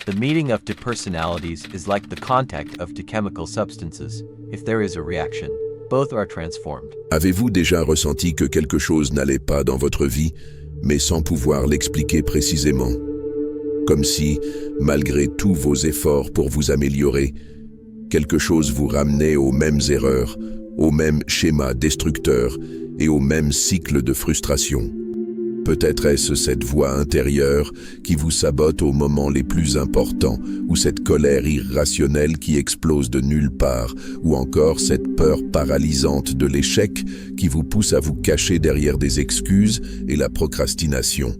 The meeting of two personalities is like the contact of two chemical substances. If there is a reaction, both are transformed. Avez-vous déjà ressenti que quelque chose n'allait pas dans votre vie, mais sans pouvoir l'expliquer précisément? Comme si, malgré tous vos efforts pour vous améliorer, quelque chose vous ramenait aux mêmes erreurs, aux mêmes schémas destructeurs et au même cycle de frustration. Peut-être est-ce cette voix intérieure qui vous sabote aux moments les plus importants, ou cette colère irrationnelle qui explose de nulle part, ou encore cette peur paralysante de l'échec qui vous pousse à vous cacher derrière des excuses et la procrastination.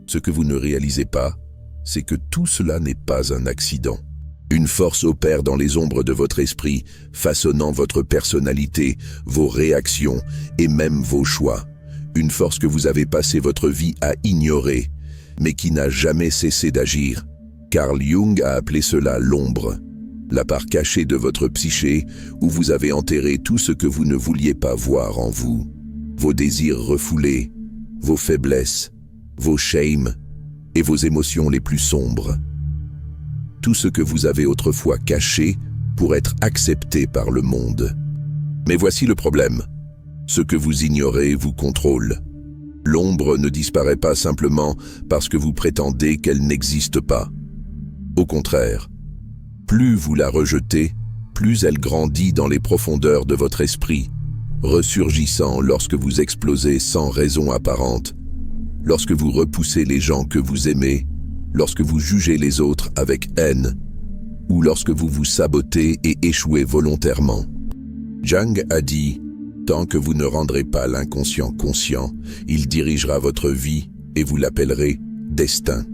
Ce que vous ne réalisez pas, c'est que tout cela n'est pas un accident. Une force opère dans les ombres de votre esprit, façonnant votre personnalité, vos réactions et même vos choix. Une force que vous avez passé votre vie à ignorer, mais qui n'a jamais cessé d'agir. Carl Jung a appelé cela l'ombre, la part cachée de votre psyché où vous avez enterré tout ce que vous ne vouliez pas voir en vous. Vos désirs refoulés, vos faiblesses, vos shames et vos émotions les plus sombres. Tout ce que vous avez autrefois caché pour être accepté par le monde. Mais voici le problème. Ce que vous ignorez vous contrôle. L'ombre ne disparaît pas simplement parce que vous prétendez qu'elle n'existe pas. Au contraire, plus vous la rejetez, plus elle grandit dans les profondeurs de votre esprit, ressurgissant lorsque vous explosez sans raison apparente, lorsque vous repoussez les gens que vous aimez, lorsque vous jugez les autres avec haine, ou lorsque vous vous sabotez et échouez volontairement. Jung a dit: tant que vous ne rendrez pas l'inconscient conscient, il dirigera votre vie et vous l'appellerez destin.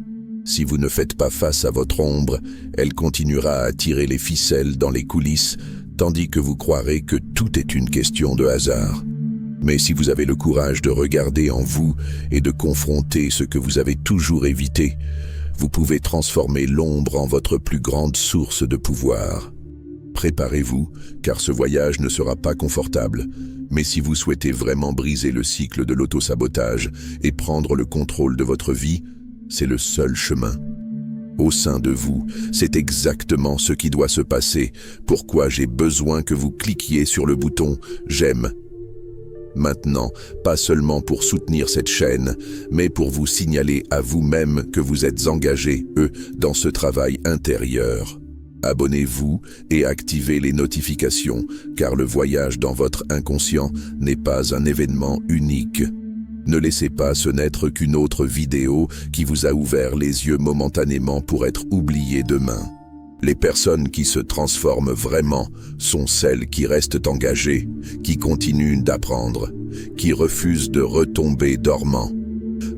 Si vous ne faites pas face à votre ombre, elle continuera à tirer les ficelles dans les coulisses, tandis que vous croirez que tout est une question de hasard. Mais si vous avez le courage de regarder en vous et de confronter ce que vous avez toujours évité, vous pouvez transformer l'ombre en votre plus grande source de pouvoir. Préparez-vous, car ce voyage ne sera pas confortable. Mais si vous souhaitez vraiment briser le cycle de l'autosabotage et prendre le contrôle de votre vie, c'est le seul chemin. Au sein de vous, c'est exactement ce qui doit se passer. Pourquoi j'ai besoin que vous cliquiez sur le bouton « J'aime ». Maintenant, pas seulement pour soutenir cette chaîne, mais pour vous signaler à vous-même que vous êtes engagé, dans ce travail intérieur. Abonnez-vous et activez les notifications, car le voyage dans votre inconscient n'est pas un événement unique. Ne laissez pas ce n'être qu'une autre vidéo qui vous a ouvert les yeux momentanément pour être oublié demain. Les personnes qui se transforment vraiment sont celles qui restent engagées, qui continuent d'apprendre, qui refusent de retomber dormant.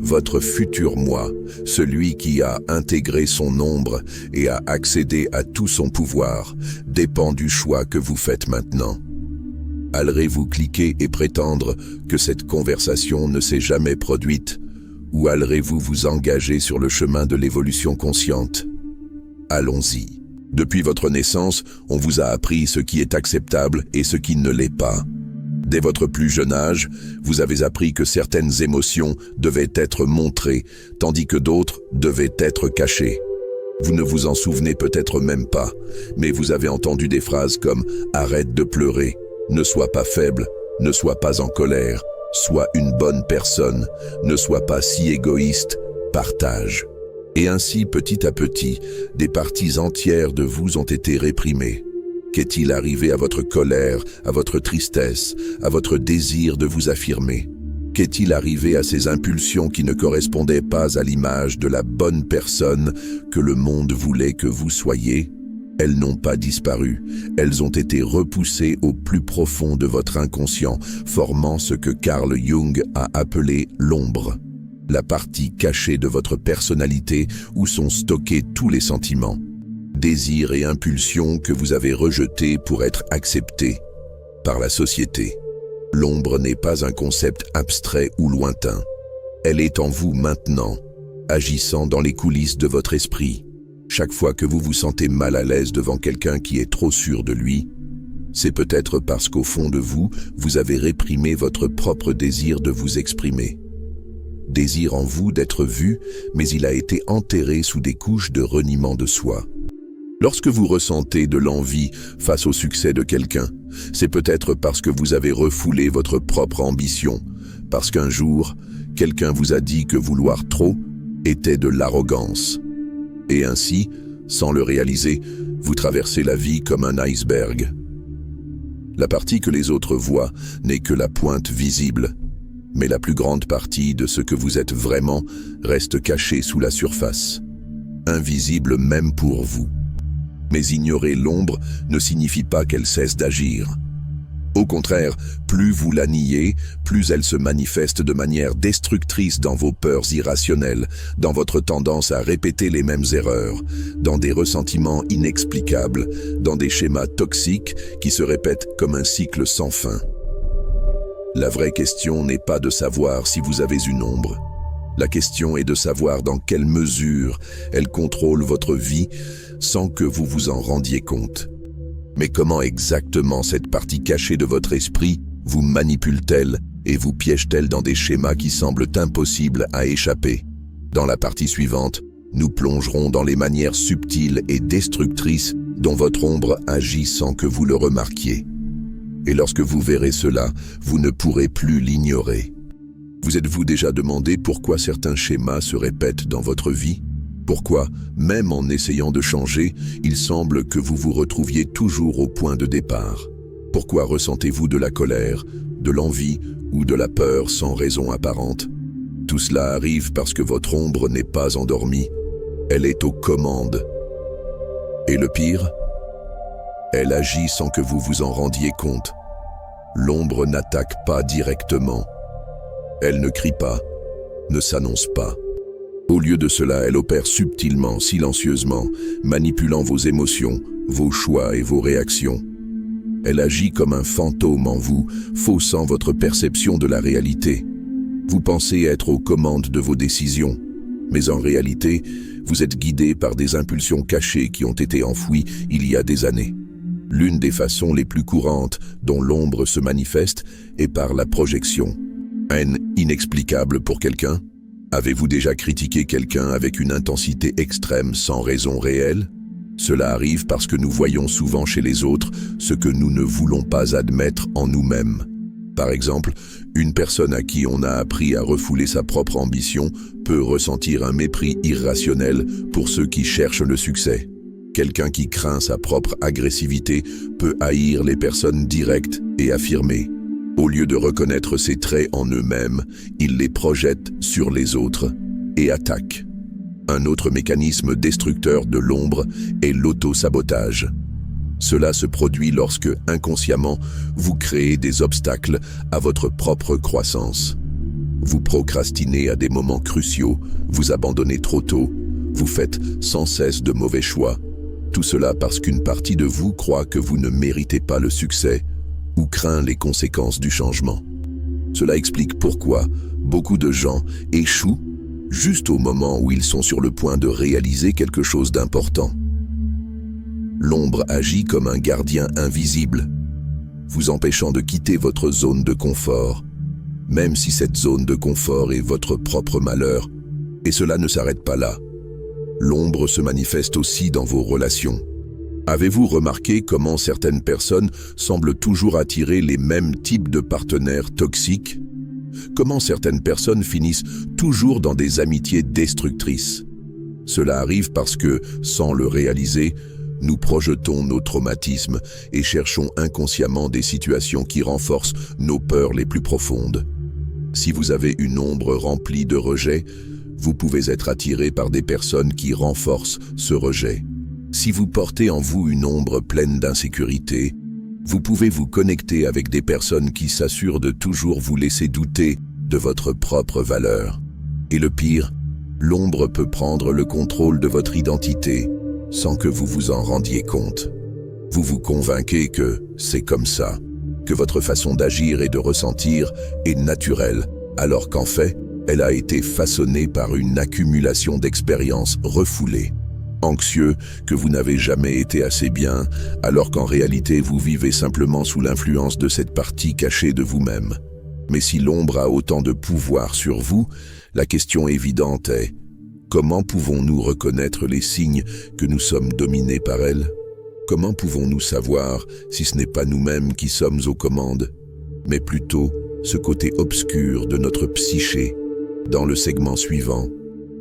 Votre futur moi, celui qui a intégré son ombre et a accédé à tout son pouvoir, dépend du choix que vous faites maintenant. Allez-vous cliquer et prétendre que cette conversation ne s'est jamais produite, ou allez-vous vous engager sur le chemin de l'évolution consciente? Allons-y. Depuis votre naissance, on vous a appris ce qui est acceptable et ce qui ne l'est pas. Dès votre plus jeune âge, vous avez appris que certaines émotions devaient être montrées, tandis que d'autres devaient être cachées. Vous ne vous en souvenez peut-être même pas, mais vous avez entendu des phrases comme « Arrête de pleurer »,« Ne sois pas faible »,« Ne sois pas en colère »,« Sois une bonne personne »,« Ne sois pas si égoïste »,« Partage ». Et ainsi, petit à petit, des parties entières de vous ont été réprimées. Qu'est-il arrivé à votre colère, à votre tristesse, à votre désir de vous affirmer? Qu'est-il arrivé à ces impulsions qui ne correspondaient pas à l'image de la bonne personne que le monde voulait que vous soyez? Elles n'ont pas disparu, elles ont été repoussées au plus profond de votre inconscient, formant ce que Carl Jung a appelé l'ombre, la partie cachée de votre personnalité où sont stockés tous les sentiments, désirs et impulsions que vous avez rejetés pour être acceptés par la société. L'ombre n'est pas un concept abstrait ou lointain. Elle est en vous maintenant, agissant dans les coulisses de votre esprit. Chaque fois que vous vous sentez mal à l'aise devant quelqu'un qui est trop sûr de lui, c'est peut-être parce qu'au fond de vous, vous avez réprimé votre propre désir de vous exprimer. désire en vous d'être vu, mais il a été enterré sous des couches de reniement de soi. Lorsque vous ressentez de l'envie face au succès de quelqu'un, c'est peut-être parce que vous avez refoulé votre propre ambition, parce qu'un jour, quelqu'un vous a dit que vouloir trop était de l'arrogance. Et ainsi, sans le réaliser, vous traversez la vie comme un iceberg. La partie que les autres voient n'est que la pointe visible, mais la plus grande partie de ce que vous êtes vraiment reste cachée sous la surface, invisible même pour vous. Mais ignorer l'ombre ne signifie pas qu'elle cesse d'agir. Au contraire, plus vous la niez, plus elle se manifeste de manière destructrice dans vos peurs irrationnelles, dans votre tendance à répéter les mêmes erreurs, dans des ressentiments inexplicables, dans des schémas toxiques qui se répètent comme un cycle sans fin. La vraie question n'est pas de savoir si vous avez une ombre. La question est de savoir dans quelle mesure elle contrôle votre vie sans que vous vous en rendiez compte. Mais comment exactement cette partie cachée de votre esprit vous manipule-t-elle et vous piège-t-elle dans des schémas qui semblent impossibles à échapper? Dans la partie suivante, nous plongerons dans les manières subtiles et destructrices dont votre ombre agit sans que vous le remarquiez. Et lorsque vous verrez cela, vous ne pourrez plus l'ignorer. Vous êtes-vous déjà demandé pourquoi certains schémas se répètent dans votre vie? Pourquoi, même en essayant de changer, il semble que vous vous retrouviez toujours au point de départ? Pourquoi ressentez-vous de la colère, de l'envie ou de la peur sans raison apparente? Tout cela arrive parce que votre ombre n'est pas endormie, elle est aux commandes. Et le pire, elle agit sans que vous vous en rendiez compte. L'ombre n'attaque pas directement. Elle ne crie pas, ne s'annonce pas. Au lieu de cela, elle opère subtilement, silencieusement, manipulant vos émotions, vos choix et vos réactions. Elle agit comme un fantôme en vous, faussant votre perception de la réalité. Vous pensez être aux commandes de vos décisions, mais en réalité, vous êtes guidé par des impulsions cachées qui ont été enfouies il y a des années. L'une des façons les plus courantes dont l'ombre se manifeste est par la projection. Haine inexplicable pour quelqu'un? Avez-vous déjà critiqué quelqu'un avec une intensité extrême sans raison réelle? Cela arrive parce que nous voyons souvent chez les autres ce que nous ne voulons pas admettre en nous-mêmes. Par exemple, une personne à qui on a appris à refouler sa propre ambition peut ressentir un mépris irrationnel pour ceux qui cherchent le succès. Quelqu'un qui craint sa propre agressivité peut haïr les personnes directes et affirmées. Au lieu de reconnaître ces traits en eux-mêmes, ils les projettent sur les autres et attaquent. Un autre mécanisme destructeur de l'ombre est l'auto-sabotage. Cela se produit lorsque, inconsciemment, vous créez des obstacles à votre propre croissance. Vous procrastinez à des moments cruciaux, vous abandonnez trop tôt, vous faites sans cesse de mauvais choix. Tout cela parce qu'une partie de vous croit que vous ne méritez pas le succès ou craint les conséquences du changement. Cela explique pourquoi beaucoup de gens échouent juste au moment où ils sont sur le point de réaliser quelque chose d'important. L'ombre agit comme un gardien invisible, vous empêchant de quitter votre zone de confort, même si cette zone de confort est votre propre malheur. Et cela ne s'arrête pas là. L'ombre se manifeste aussi dans vos relations. Avez-vous remarqué comment certaines personnes semblent toujours attirer les mêmes types de partenaires toxiques? Comment certaines personnes finissent toujours dans des amitiés destructrices? Cela arrive parce que, sans le réaliser, nous projetons nos traumatismes et cherchons inconsciemment des situations qui renforcent nos peurs les plus profondes. Si vous avez une ombre remplie de rejet, vous pouvez être attiré par des personnes qui renforcent ce rejet. Si vous portez en vous une ombre pleine d'insécurité, vous pouvez vous connecter avec des personnes qui s'assurent de toujours vous laisser douter de votre propre valeur. Et le pire, l'ombre peut prendre le contrôle de votre identité sans que vous vous en rendiez compte. Vous vous convainquez que c'est comme ça, que votre façon d'agir et de ressentir est naturelle, alors qu'en fait, elle a été façonnée par une accumulation d'expériences refoulées. Anxieux que vous n'avez jamais été assez bien, alors qu'en réalité vous vivez simplement sous l'influence de cette partie cachée de vous-même. Mais si l'ombre a autant de pouvoir sur vous, la question évidente est: comment pouvons-nous reconnaître les signes que nous sommes dominés par elle? Comment pouvons-nous savoir si ce n'est pas nous-mêmes qui sommes aux commandes, mais plutôt ce côté obscur de notre psyché? Dans le segment suivant,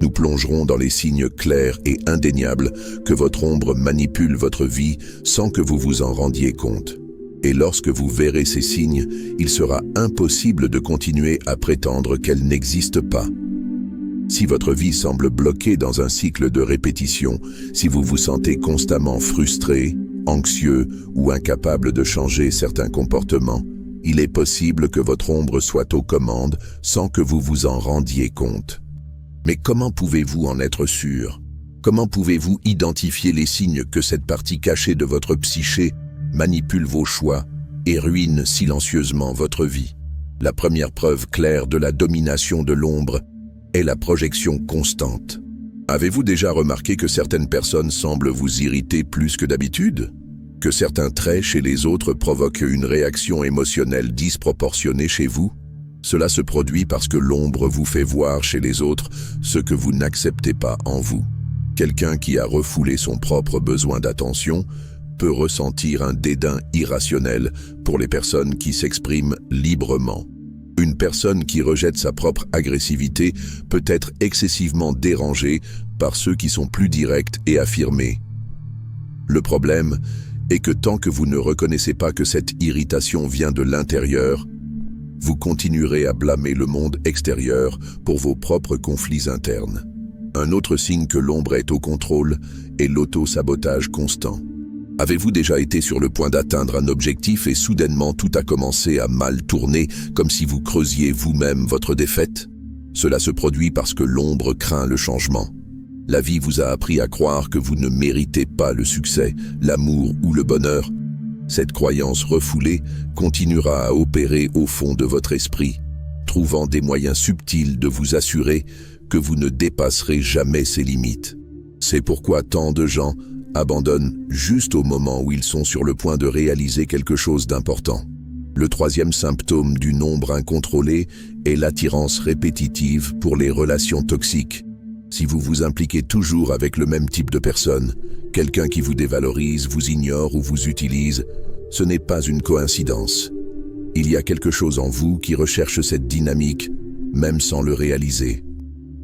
nous plongerons dans les signes clairs et indéniables que votre ombre manipule votre vie sans que vous vous en rendiez compte. Et lorsque vous verrez ces signes, il sera impossible de continuer à prétendre qu'elles n'existent pas. Si votre vie semble bloquée dans un cycle de répétition, si vous vous sentez constamment frustré, anxieux ou incapable de changer certains comportements, il est possible que votre ombre soit aux commandes sans que vous vous en rendiez compte. Mais comment pouvez-vous en être sûr? Comment pouvez-vous identifier les signes que cette partie cachée de votre psyché manipule vos choix et ruine silencieusement votre vie? La première preuve claire de la domination de l'ombre est la projection constante. Avez-vous déjà remarqué que certaines personnes semblent vous irriter plus que d'habitude? Que certains traits chez les autres provoquent une réaction émotionnelle disproportionnée chez vous? Cela se produit parce que l'ombre vous fait voir chez les autres ce que vous n'acceptez pas en vous. Quelqu'un qui a refoulé son propre besoin d'attention peut ressentir un dédain irrationnel pour les personnes qui s'expriment librement. Une personne qui rejette sa propre agressivité peut être excessivement dérangée par ceux qui sont plus directs et affirmés. Le problème est que tant que vous ne reconnaissez pas que cette irritation vient de l'intérieur, vous continuerez à blâmer le monde extérieur pour vos propres conflits internes. Un autre signe que l'ombre est au contrôle est l'auto-sabotage constant. Avez-vous déjà été sur le point d'atteindre un objectif et soudainement tout a commencé à mal tourner, comme si vous creusiez vous-même votre défaite? Cela se produit parce que l'ombre craint le changement. La vie vous a appris à croire que vous ne méritez pas le succès, l'amour ou le bonheur. Cette croyance refoulée continuera à opérer au fond de votre esprit, trouvant des moyens subtils de vous assurer que vous ne dépasserez jamais ces limites. C'est pourquoi tant de gens abandonnent juste au moment où ils sont sur le point de réaliser quelque chose d'important. Le troisième symptôme d'une ombre incontrôlée est l'attirance répétitive pour les relations toxiques. Si vous vous impliquez toujours avec le même type de personne, quelqu'un qui vous dévalorise, vous ignore ou vous utilise, ce n'est pas une coïncidence. Il y a quelque chose en vous qui recherche cette dynamique, même sans le réaliser.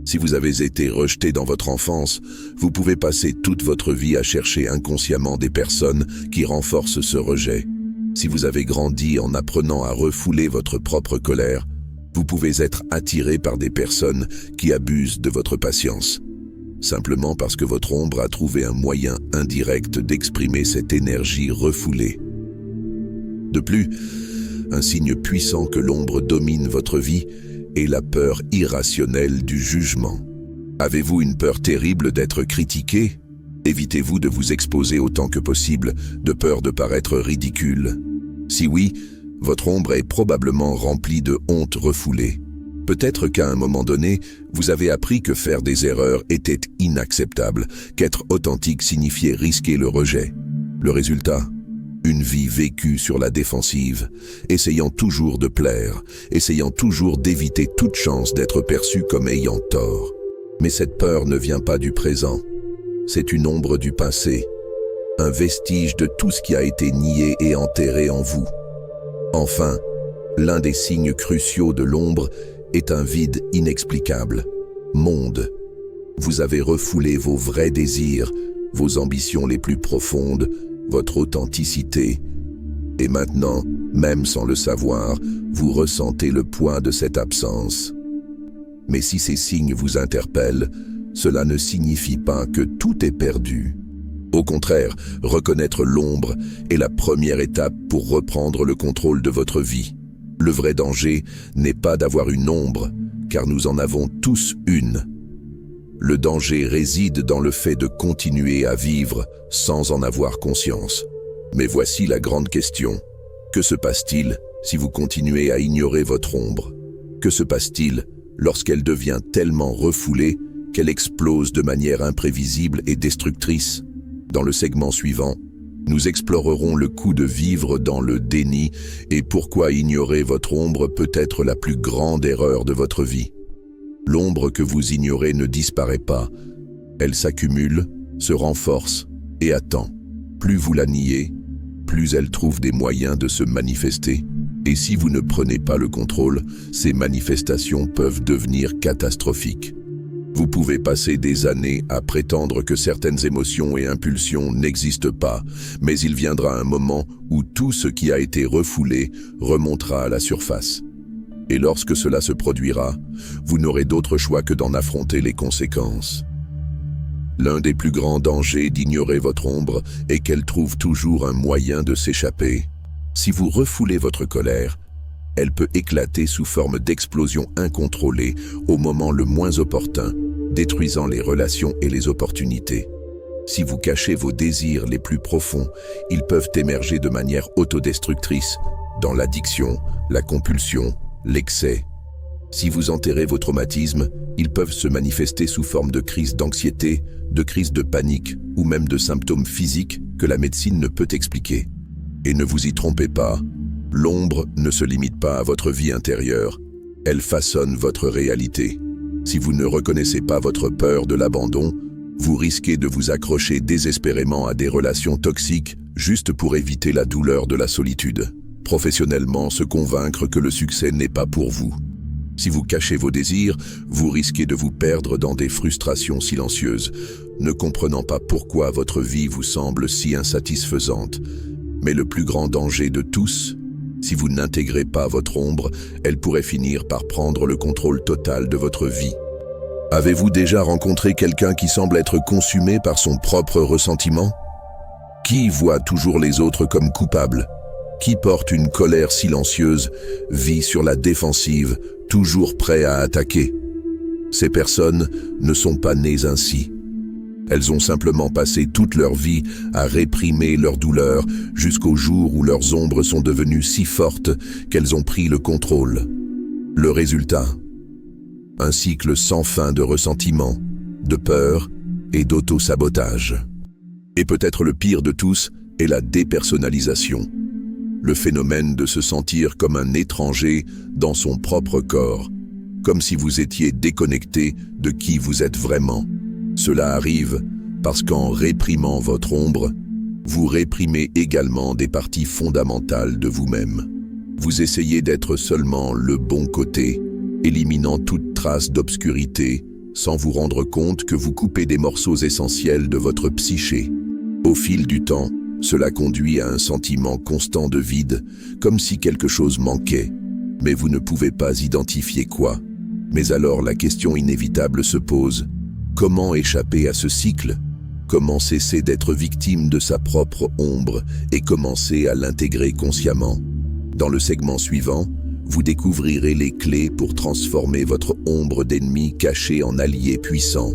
Si vous avez été rejeté dans votre enfance, vous pouvez passer toute votre vie à chercher inconsciemment des personnes qui renforcent ce rejet. Si vous avez grandi en apprenant à refouler votre propre colère, vous pouvez être attiré par des personnes qui abusent de votre patience, simplement parce que votre ombre a trouvé un moyen indirect d'exprimer cette énergie refoulée. De plus, un signe puissant que l'ombre domine votre vie est la peur irrationnelle du jugement. Avez-vous une peur terrible d'être critiqué? Évitez-vous de vous exposer autant que possible, de peur de paraître ridicule. Si oui, votre ombre est probablement remplie de honte refoulée. Peut-être qu'à un moment donné, vous avez appris que faire des erreurs était inacceptable, qu'être authentique signifiait risquer le rejet. Le résultat? Une vie vécue sur la défensive, essayant toujours de plaire, essayant toujours d'éviter toute chance d'être perçu comme ayant tort. Mais cette peur ne vient pas du présent. C'est une ombre du passé, un vestige de tout ce qui a été nié et enterré en vous. Enfin, l'un des signes cruciaux de l'ombre est un vide inexplicable. Monde. Vous avez refoulé vos vrais désirs, vos ambitions les plus profondes, votre authenticité. Et maintenant, même sans le savoir, vous ressentez le poids de cette absence. Mais si ces signes vous interpellent, cela ne signifie pas que tout est perdu. Au contraire, reconnaître l'ombre est la première étape pour reprendre le contrôle de votre vie. Le vrai danger n'est pas d'avoir une ombre, car nous en avons tous une. Le danger réside dans le fait de continuer à vivre sans en avoir conscience. Mais voici la grande question. Que se passe-t-il si vous continuez à ignorer votre ombre? Que se passe-t-il lorsqu'elle devient tellement refoulée qu'elle explose de manière imprévisible et destructrice? Dans le segment suivant, Nous explorerons le coût de vivre dans le déni et pourquoi ignorer votre ombre peut être la plus grande erreur de votre vie. L'ombre que vous ignorez ne disparaît pas. Elle s'accumule, se renforce et attend. Plus vous la niez, plus elle trouve des moyens de se manifester. Et si vous ne prenez pas le contrôle, ces manifestations peuvent devenir catastrophiques. Vous pouvez passer des années à prétendre que certaines émotions et impulsions n'existent pas, mais il viendra un moment où tout ce qui a été refoulé remontera à la surface. Et lorsque cela se produira, vous n'aurez d'autre choix que d'en affronter les conséquences. L'un des plus grands dangers d'ignorer votre ombre est qu'elle trouve toujours un moyen de s'échapper. Si vous refoulez votre colère, elle peut éclater sous forme d'explosion incontrôlée au moment le moins opportun, détruisant les relations et les opportunités. Si vous cachez vos désirs les plus profonds, ils peuvent émerger de manière autodestructrice, dans l'addiction, la compulsion, l'excès. Si vous enterrez vos traumatismes, ils peuvent se manifester sous forme de crises d'anxiété, de crises de panique ou même de symptômes physiques que la médecine ne peut expliquer. Et ne vous y trompez pas, l'ombre ne se limite pas à votre vie intérieure, elle façonne votre réalité. Si vous ne reconnaissez pas votre peur de l'abandon, vous risquez de vous accrocher désespérément à des relations toxiques juste pour éviter la douleur de la solitude. Professionnellement, se convaincre que le succès n'est pas pour vous. Si vous cachez vos désirs, vous risquez de vous perdre dans des frustrations silencieuses, ne comprenant pas pourquoi votre vie vous semble si insatisfaisante. Mais le plus grand danger de tous, si vous n'intégrez pas votre ombre, elle pourrait finir par prendre le contrôle total de votre vie. Avez-vous déjà rencontré quelqu'un qui semble être consumé par son propre ressentiment? Qui voit toujours les autres comme coupables? Qui porte une colère silencieuse, vit sur la défensive, toujours prêt à attaquer? Ces personnes ne sont pas nées ainsi. Elles ont simplement passé toute leur vie à réprimer leur douleur jusqu'au jour où leurs ombres sont devenues si fortes qu'elles ont pris le contrôle. Le résultat? Un cycle sans fin de ressentiment, de peur et d'auto-sabotage. Et peut-être le pire de tous est la dépersonnalisation. Le phénomène de se sentir comme un étranger dans son propre corps, comme si vous étiez déconnecté de qui vous êtes vraiment. Cela arrive parce qu'en réprimant votre ombre, vous réprimez également des parties fondamentales de vous-même. Vous essayez d'être seulement le bon côté, éliminant toute trace d'obscurité, sans vous rendre compte que vous coupez des morceaux essentiels de votre psyché. Au fil du temps, cela conduit à un sentiment constant de vide, comme si quelque chose manquait, mais vous ne pouvez pas identifier quoi. Mais alors la question inévitable se pose: comment échapper à ce cycle? Comment cesser d'être victime de sa propre ombre et commencer à l'intégrer consciemment? Dans le segment suivant, vous découvrirez les clés pour transformer votre ombre d'ennemi caché en allié puissant,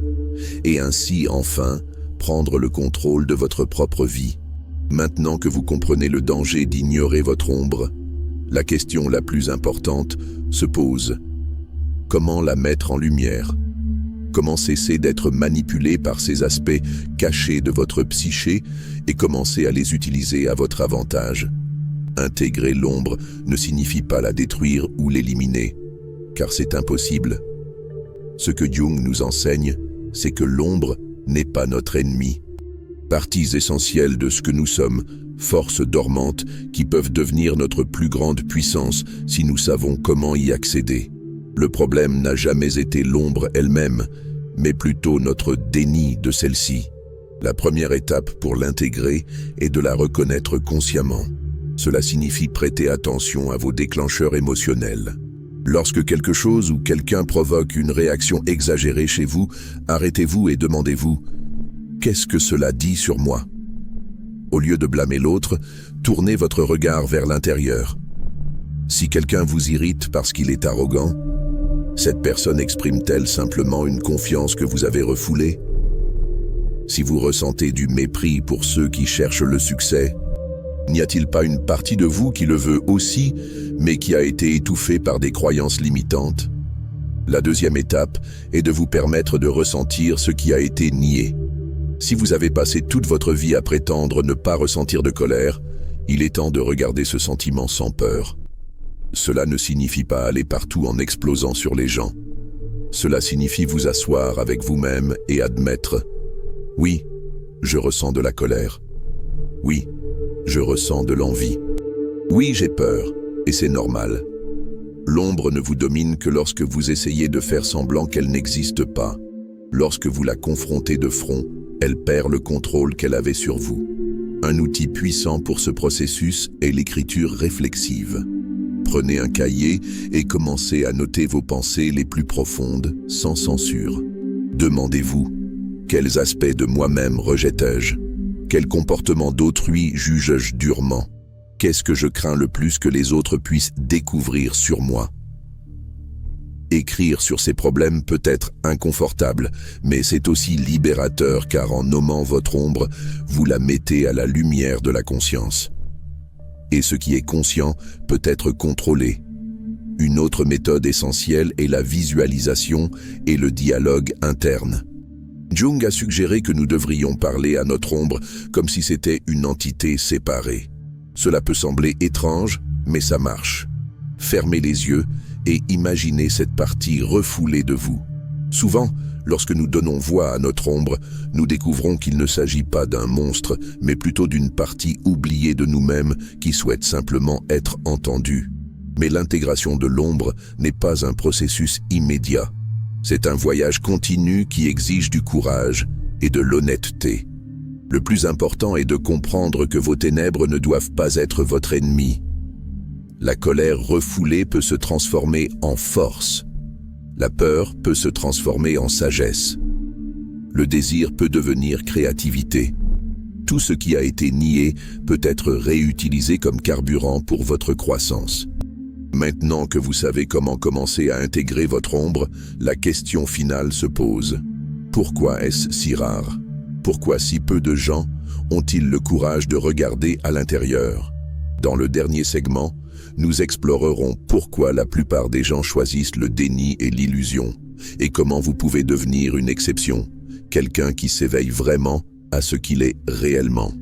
et ainsi enfin prendre le contrôle de votre propre vie. Maintenant que vous comprenez le danger d'ignorer votre ombre, la question la plus importante se pose: comment la mettre en lumière? Comment cesser d'être manipulé par ces aspects cachés de votre psyché et commencer à les utiliser à votre avantage? Intégrer l'ombre ne signifie pas la détruire ou l'éliminer, car c'est impossible. Ce que Jung nous enseigne, c'est que l'ombre n'est pas notre ennemi. Parties essentielles de ce que nous sommes, forces dormantes qui peuvent devenir notre plus grande puissance si nous savons comment y accéder. Le problème n'a jamais été l'ombre elle-même, mais plutôt notre déni de celle-ci. La première étape pour l'intégrer est de la reconnaître consciemment. Cela signifie prêter attention à vos déclencheurs émotionnels. Lorsque quelque chose ou quelqu'un provoque une réaction exagérée chez vous, arrêtez-vous et demandez-vous: qu'est-ce que cela dit sur moi? Au lieu de blâmer l'autre, tournez votre regard vers l'intérieur. Si quelqu'un vous irrite parce qu'il est arrogant, cette personne exprime-t-elle simplement une confiance que vous avez refoulée? Si vous ressentez du mépris pour ceux qui cherchent le succès, n'y a-t-il pas une partie de vous qui le veut aussi, mais qui a été étouffée par des croyances limitantes? La deuxième étape est de vous permettre de ressentir ce qui a été nié. Si vous avez passé toute votre vie à prétendre ne pas ressentir de colère, il est temps de regarder ce sentiment sans peur. Cela ne signifie pas aller partout en explosant sur les gens. Cela signifie vous asseoir avec vous-même et admettre « Oui, je ressens de la colère. Oui, je ressens de l'envie. Oui, j'ai peur, et c'est normal. » L'ombre ne vous domine que lorsque vous essayez de faire semblant qu'elle n'existe pas. Lorsque vous la confrontez de front, elle perd le contrôle qu'elle avait sur vous. Un outil puissant pour ce processus est l'écriture réflexive. Prenez un cahier et commencez à noter vos pensées les plus profondes, sans censure. Demandez-vous, quels aspects de moi-même rejette-je? Quel comportement d'autrui juge-je durement? Qu'est-ce que je crains le plus que les autres puissent découvrir sur moi? Écrire sur ces problèmes peut être inconfortable, mais c'est aussi libérateur car en nommant votre ombre, vous la mettez à la lumière de la conscience. Et ce qui est conscient peut être contrôlé. Une autre méthode essentielle est la visualisation et le dialogue interne. Jung a suggéré que nous devrions parler à notre ombre comme si c'était une entité séparée. Cela peut sembler étrange, mais ça marche. Fermez les yeux et imaginez cette partie refoulée de vous. Souvent, lorsque nous donnons voix à notre ombre, nous découvrons qu'il ne s'agit pas d'un monstre, mais plutôt d'une partie oubliée de nous-mêmes qui souhaite simplement être entendue. Mais l'intégration de l'ombre n'est pas un processus immédiat. C'est un voyage continu qui exige du courage et de l'honnêteté. Le plus important est de comprendre que vos ténèbres ne doivent pas être votre ennemi. La colère refoulée peut se transformer en force. La peur peut se transformer en sagesse. Le désir peut devenir créativité. Tout ce qui a été nié peut être réutilisé comme carburant pour votre croissance. Maintenant que vous savez comment commencer à intégrer votre ombre, la question finale se pose. Pourquoi est-ce si rare? Pourquoi si peu de gens ont-ils le courage de regarder à l'intérieur? Dans le dernier segment, nous explorerons pourquoi la plupart des gens choisissent le déni et l'illusion, et comment vous pouvez devenir une exception, quelqu'un qui s'éveille vraiment à ce qu'il est réellement.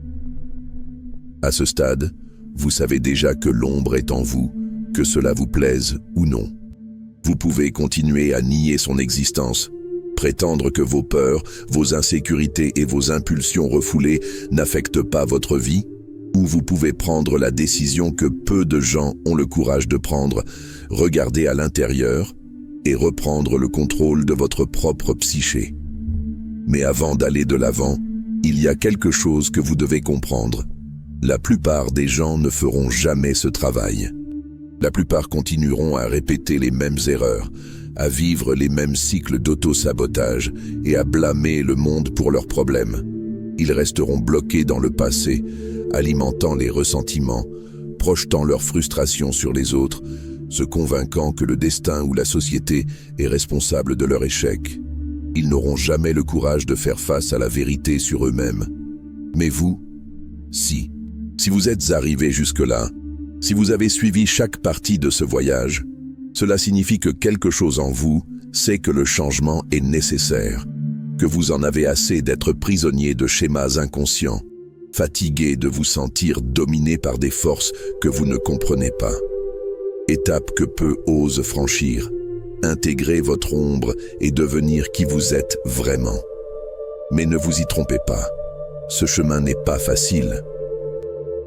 À ce stade, vous savez déjà que l'ombre est en vous, que cela vous plaise ou non. Vous pouvez continuer à nier son existence, prétendre que vos peurs, vos insécurités et vos impulsions refoulées n'affectent pas votre vie, ou vous pouvez prendre la décision que peu de gens ont le courage de prendre, regarder à l'intérieur et reprendre le contrôle de votre propre psyché. Mais avant d'aller de l'avant, il y a quelque chose que vous devez comprendre. La plupart des gens ne feront jamais ce travail. La plupart continueront à répéter les mêmes erreurs, à vivre les mêmes cycles d'auto-sabotage et à blâmer le monde pour leurs problèmes. Ils resteront bloqués dans le passé, alimentant les ressentiments, projetant leurs frustrations sur les autres, se convainquant que le destin ou la société est responsable de leur échec. Ils n'auront jamais le courage de faire face à la vérité sur eux-mêmes. Mais vous, si. Si vous êtes arrivé jusque-là, si vous avez suivi chaque partie de ce voyage, cela signifie que quelque chose en vous sait que le changement est nécessaire, que vous en avez assez d'être prisonnier de schémas inconscients, fatigué de vous sentir dominé par des forces que vous ne comprenez pas. Étape que peu osent franchir, intégrer votre ombre et devenir qui vous êtes vraiment. Mais ne vous y trompez pas, ce chemin n'est pas facile.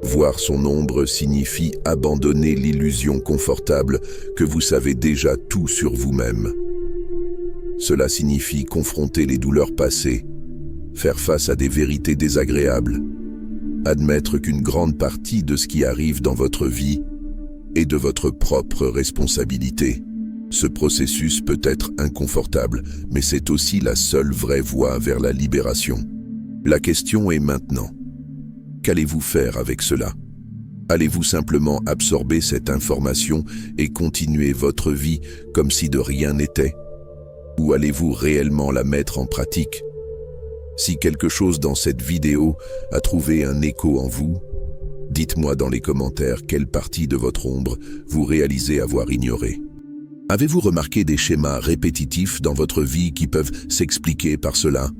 Voir son ombre signifie abandonner l'illusion confortable que vous savez déjà tout sur vous-même. Cela signifie confronter les douleurs passées, faire face à des vérités désagréables, admettre qu'une grande partie de ce qui arrive dans votre vie est de votre propre responsabilité. Ce processus peut être inconfortable, mais c'est aussi la seule vraie voie vers la libération. La question est maintenant. Qu'allez-vous faire avec cela? Allez-vous simplement absorber cette information et continuer votre vie comme si de rien n'était? Ou allez-vous réellement la mettre en pratique? Si quelque chose dans cette vidéo a trouvé un écho en vous, dites-moi dans les commentaires quelle partie de votre ombre vous réalisez avoir ignorée. Avez-vous remarqué des schémas répétitifs dans votre vie qui peuvent s'expliquer par cela?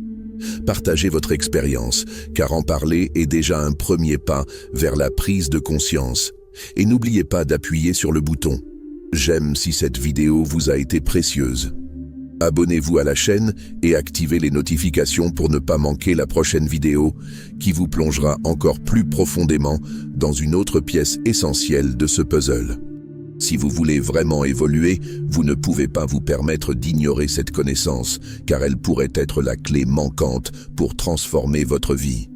Partagez votre expérience, car en parler est déjà un premier pas vers la prise de conscience. Et n'oubliez pas d'appuyer sur le bouton « J'aime » si cette vidéo vous a été précieuse. Abonnez-vous à la chaîne et activez les notifications pour ne pas manquer la prochaine vidéo qui vous plongera encore plus profondément dans une autre pièce essentielle de ce puzzle. Si vous voulez vraiment évoluer, vous ne pouvez pas vous permettre d'ignorer cette connaissance, car elle pourrait être la clé manquante pour transformer votre vie.